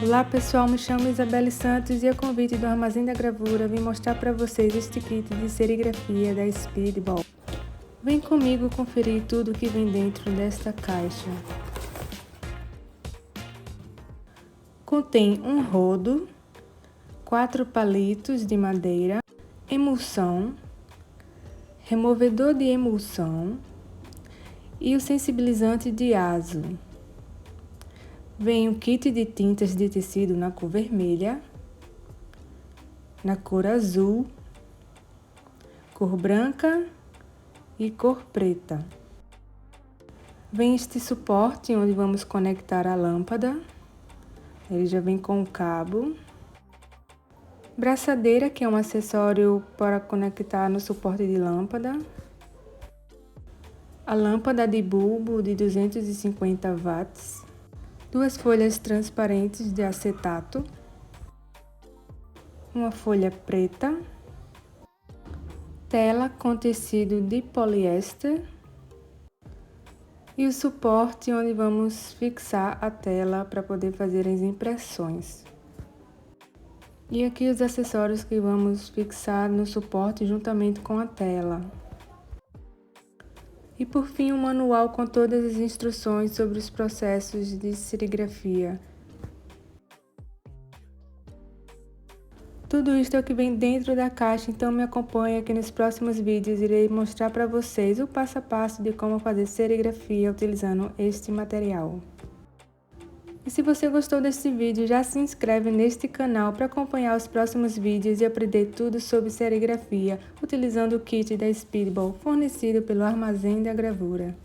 Olá pessoal, me chamo Isabelle Santos e a convite do Armazém da Gravura vim mostrar para vocês este kit de serigrafia da Speedball. Vem comigo conferir tudo que vem dentro desta caixa. Contém um rodo, 4 palitos de madeira, emulsão, removedor de emulsão e o sensibilizante de azo. Vem um kit de tintas de tecido na cor vermelha, na cor azul, cor branca e cor preta. Vem este suporte onde vamos conectar a lâmpada. Ele já vem com o cabo. Braçadeira, que é um acessório para conectar no suporte de lâmpada. A lâmpada de bulbo de 250 watts. 2 folhas transparentes de acetato, uma folha preta, tela com tecido de poliéster e o suporte onde vamos fixar a tela para poder fazer as impressões. E aqui os acessórios que vamos fixar no suporte juntamente com a tela. E por fim, um manual com todas as instruções sobre os processos de serigrafia. Tudo isso é o que vem dentro da caixa, então me acompanhe aqui nos próximos vídeos. Irei mostrar para vocês o passo a passo de como fazer serigrafia utilizando este material. E se você gostou deste vídeo, já se inscreve neste canal para acompanhar os próximos vídeos e aprender tudo sobre serigrafia, utilizando o kit da Speedball, fornecido pelo Armazém da Gravura.